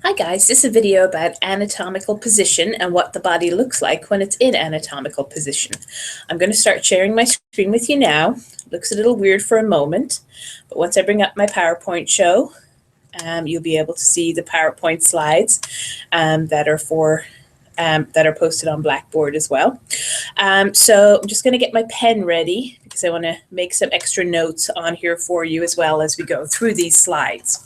Hi guys, this is a video about anatomical position and what the body looks like when it's in anatomical position. I'm going to start sharing my screen with you now. It looks a little weird for a moment, but once I bring up my PowerPoint show, you'll be able to see the PowerPoint slides that are posted on Blackboard as well. So I'm just going to get my pen ready because I want to make some extra notes on here for you as well as we go through these slides.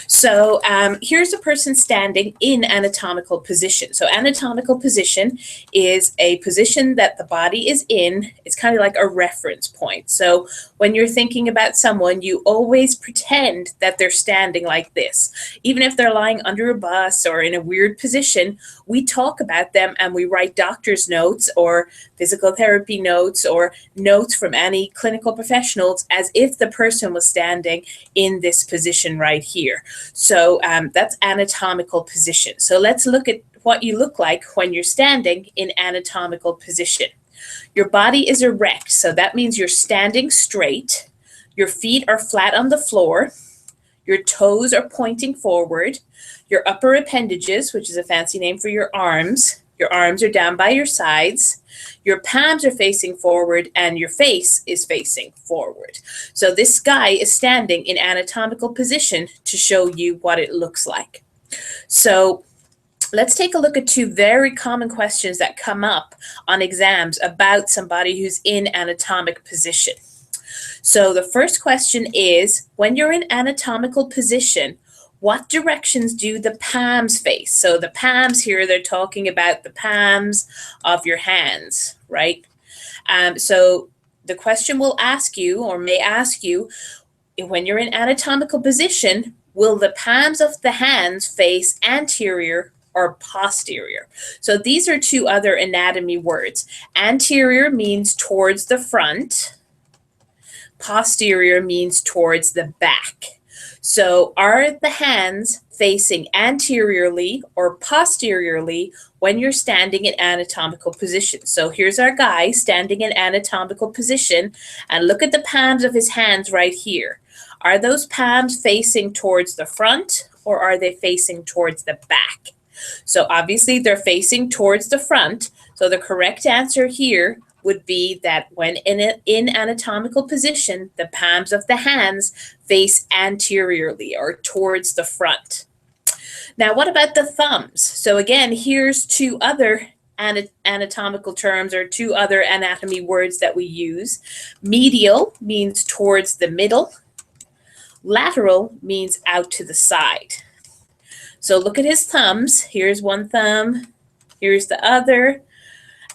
So here's a person standing in anatomical position. So anatomical position is a position that the body is in. It's kind of like a reference point. So when you're thinking about someone, you always pretend that they're standing like this. Even if they're lying under a bus or in a weird position, we talk about them and we write doctor's notes or physical therapy notes or notes from any clinical professionals as if the person was standing in this position right here. So that's anatomical position. So let's look at what you look like when you're standing in anatomical position. Your body is erect, so that means you're standing straight. Your feet are flat on the floor. Your toes are pointing forward. Your upper appendages, which is a fancy name for your arms are down by your sides. Your palms are facing forward and your face is facing forward. So this guy is standing in anatomical position to show you what it looks like. So let's take a look at two very common questions that come up on exams about somebody who's in anatomic position. So the first question is, when you're in anatomical position, what directions do the palms face? So the palms here, they're talking about the palms of your hands, right? So the question will ask you, or may ask you, when you're in anatomical position, will the palms of the hands face anterior or posterior? So these are two other anatomy words. Anterior means towards the front. Posterior means towards the back. So are the hands facing anteriorly or posteriorly when you're standing in anatomical position? So here's our guy standing in anatomical position, and look at the palms of his hands right here. Are those palms facing towards the front or are they facing towards the back? So obviously they're facing towards the front. So the correct answer here would be that when in anatomical position, the palms of the hands face anteriorly or towards the front. Now, what about the thumbs? So again, here's two other anatomical terms or two other anatomy words that we use. Medial means towards the middle. Lateral means out to the side. So look at his thumbs. Here's one thumb. Here's the other.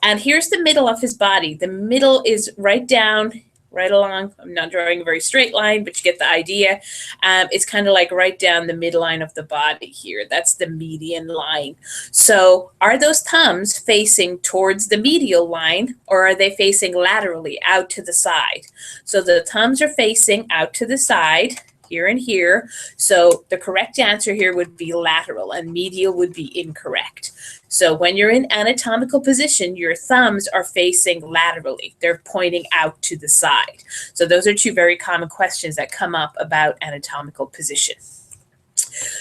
And here's the middle of his body. The middle is right down, right along. I'm not drawing a very straight line, but you get the idea. It's kind of like right down the midline of the body here. That's the median line. So are those thumbs facing towards the medial line or are they facing laterally out to the side? So the thumbs are facing out to the side, here and here. So the correct answer here would be lateral and medial would be incorrect. So when you're in anatomical position, your thumbs are facing laterally. They're pointing out to the side. So those are two very common questions that come up about anatomical position.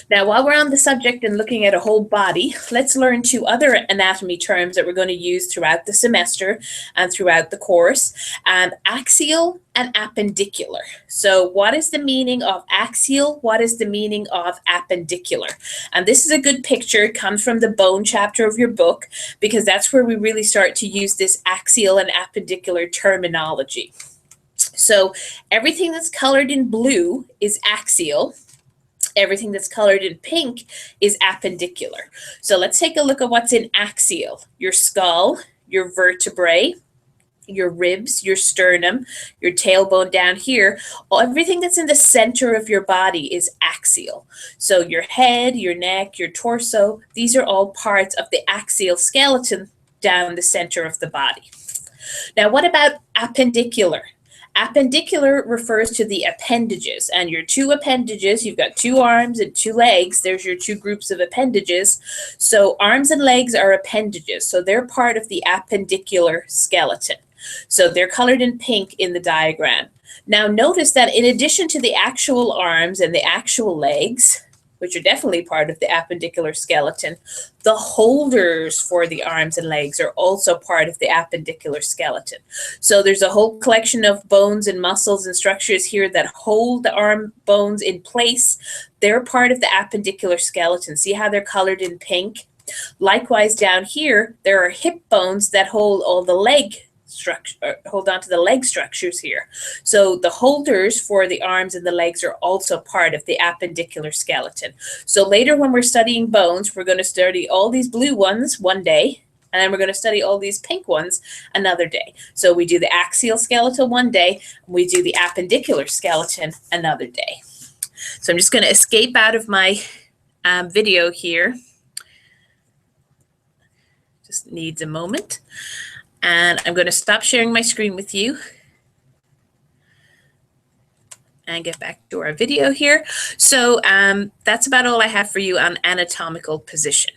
Now, while we're on the subject and looking at a whole body, let's learn two other anatomy terms that we're going to use throughout the semester and throughout the course, axial and appendicular. So what is the meaning of axial? What is the meaning of appendicular? And this is a good picture. It comes from the bone chapter of your book because that's where we really start to use this axial and appendicular terminology. So everything that's colored in blue is axial. Everything that's colored in pink is appendicular. So let's take a look at what's in axial. Your skull, your vertebrae, your ribs, your sternum, your tailbone down here. Everything that's in the center of your body is axial. So your head, your neck, your torso, these are all parts of the axial skeleton down the center of the body. Now, what about appendicular? Appendicular refers to the appendages, and your two appendages, you've got two arms and two legs. There's your two groups of appendages. So arms and legs are appendages, so they're part of the appendicular skeleton. So they're colored in pink in the diagram. Now notice that in addition to the actual arms and the actual legs, which are definitely part of the appendicular skeleton. The holders for the arms and legs are also part of the appendicular skeleton. So there's a whole collection of bones and muscles and structures here that hold the arm bones in place. They're part of the appendicular skeleton. See how they're colored in pink? Likewise, down here, there are hip bones that hold all the leg structure, hold on to the leg structures here. So the holders for the arms and the legs are also part of the appendicular skeleton. So later when we're studying bones, we're going to study all these blue ones one day, and then we're going to study all these pink ones another day. So we do the axial skeleton one day, and we do the appendicular skeleton another day. So I'm just going to escape out of my video here. Just needs a moment. And I'm going to stop sharing my screen with you and get back to our video here. So that's about all I have for you on anatomical position.